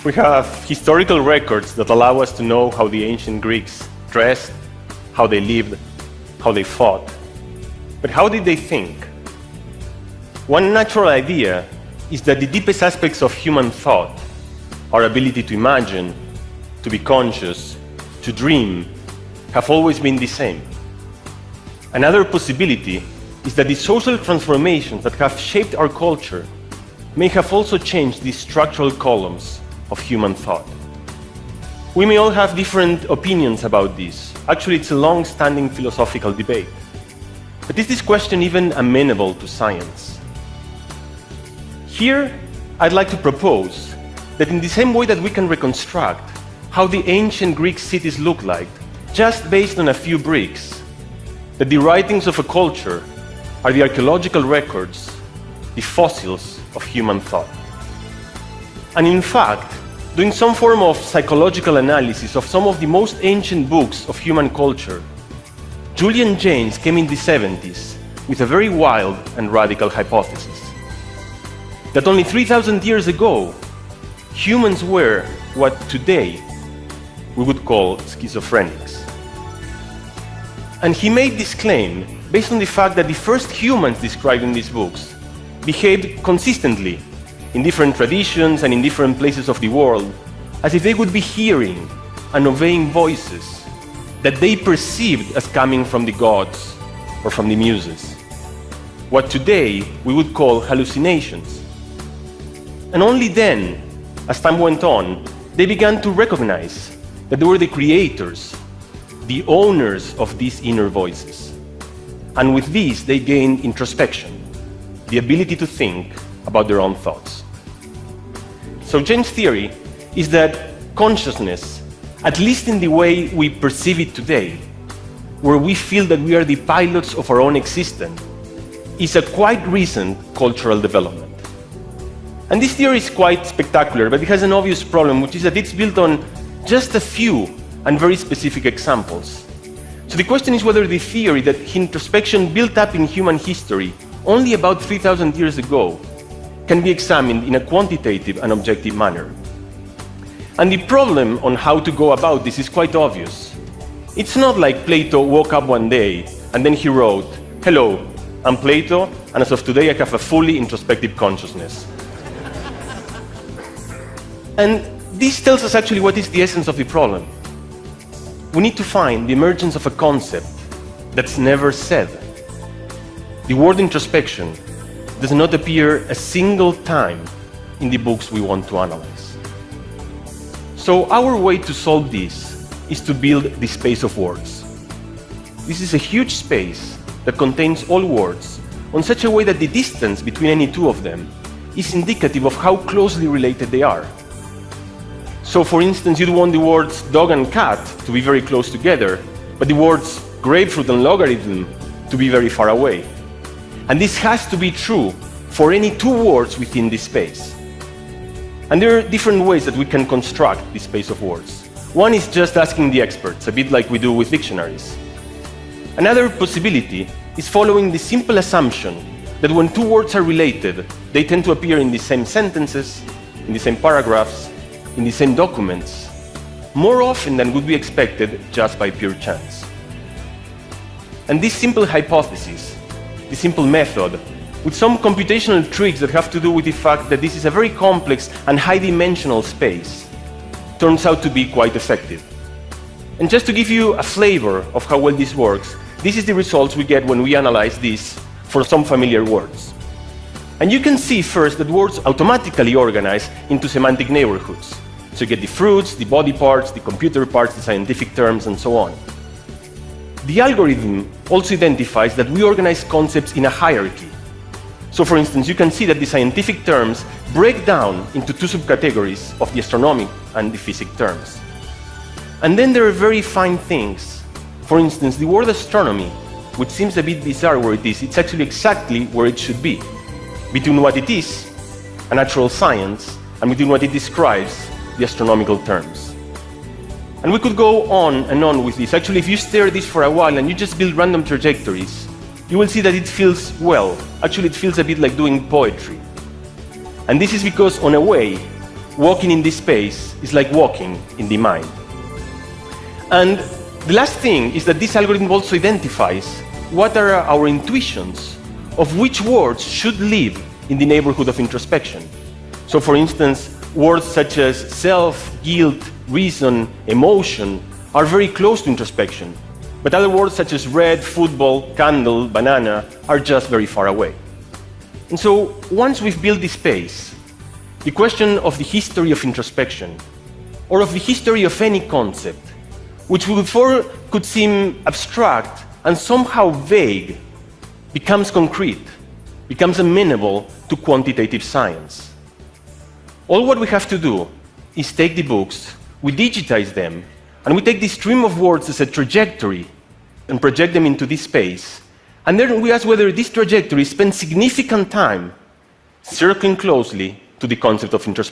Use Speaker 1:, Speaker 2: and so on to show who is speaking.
Speaker 1: We have historical records that allow us to know how the ancient Greeks dressed, how they lived, how they fought. But how did they think? One natural idea is that the deepest aspects of human thought, our ability to imagine, to be conscious, to dream, have always been the same. Another possibility is that the social transformations that have shaped our culture may have also changed the structural columns of human thought. We may all have different opinions about this. Actually, it's a long-standing philosophical debate. But is this question even amenable to science? Here, I'd like to propose that in the same way that we can reconstruct how the ancient Greek cities looked like, just based on a few bricks, that the writings of a culture are the archaeological records, the fossils of human thought. And in fact, doing some form of psychological analysis of some of the most ancient books of human culture, Julian Jaynes came in the 70s with a very wild and radical hypothesis. That only 3,000 years ago, humans were what today we would call schizophrenics. And he made this claim based on the fact that the first humans described in these books behaved consistently in different traditions and in different places of the world, as if they would be hearing and obeying voices that they perceived as coming from the gods or from the muses, what today we would call hallucinations. And only then, as time went on, they began to recognize that they were the creators, the owners of these inner voices. And with this, they gained introspection, the ability to think about their own thoughts. So Jaynes' theory is that consciousness, at least in the way we perceive it today, where we feel that we are the pilots of our own existence, is a quite recent cultural development. And this theory is quite spectacular, but it has an obvious problem, which is that it's built on just a few and very specific examples. So the question is whether the theory that introspection built up in human history only about 3,000 years ago can be examined in a quantitative and objective manner. And the problem on how to go about this is quite obvious. It's not like Plato woke up one day and then he wrote, "Hello, I'm Plato, and as of today I have a fully introspective consciousness." And this tells us actually what is the essence of the problem. We need to find the emergence of a concept that's never said. The word introspection does not appear a single time in the books we want to analyze. So our way to solve this is to build the space of words. This is a huge space that contains all words in such a way that the distance between any two of them is indicative of how closely related they are. So for instance, you'd want the words dog and cat to be very close together, but the words grapefruit and logarithm to be very far away. And this has to be true for any two words within this space. And there are different ways that we can construct this space of words. One is just asking the experts, a bit like we do with dictionaries. Another possibility is following the simple assumption that when two words are related, they tend to appear in the same sentences, in the same paragraphs, in the same documents, more often than would be expected just by pure chance. And this simple hypothesis, the simple method, with some computational tricks that have to do with the fact that this is a very complex and high-dimensional space, turns out to be quite effective. And just to give you a flavor of how well this works, this is the results we get when we analyze this for some familiar words. And you can see first that words automatically organize into semantic neighborhoods. So you get the fruits, the body parts, the computer parts, the scientific terms, and so on. The algorithm also identifies that we organize concepts in a hierarchy. So for instance, you can see that the scientific terms break down into two subcategories of the astronomic and the physics terms. And then there are very fine things. For instance, the word astronomy, which seems a bit bizarre where it is, it's actually exactly where it should be, between what it is, a natural science, and between what it describes, the astronomical terms. And we could go on and on with this. Actually, if you stare at this for a while and you just build random trajectories, you will see that it feels, well, actually it feels a bit like doing poetry. And this is because, on a way, walking in this space is like walking in the mind. And the last thing is that this algorithm also identifies what are our intuitions of which words should live in the neighborhood of introspection. So for instance, words such as self, guilt, reason, emotion are very close to introspection, but other words such as red, football, candle, banana are just very far away. And so once we've built this space, the question of the history of introspection, or of the history of any concept, which before could seem abstract and somehow vague, becomes concrete, becomes amenable to quantitative science. All what we have to do is take the books, we digitize them, and we take this stream of words as a trajectory and project them into this space. And then we ask whether this trajectory spends significant time circling closely to the concept of introspection.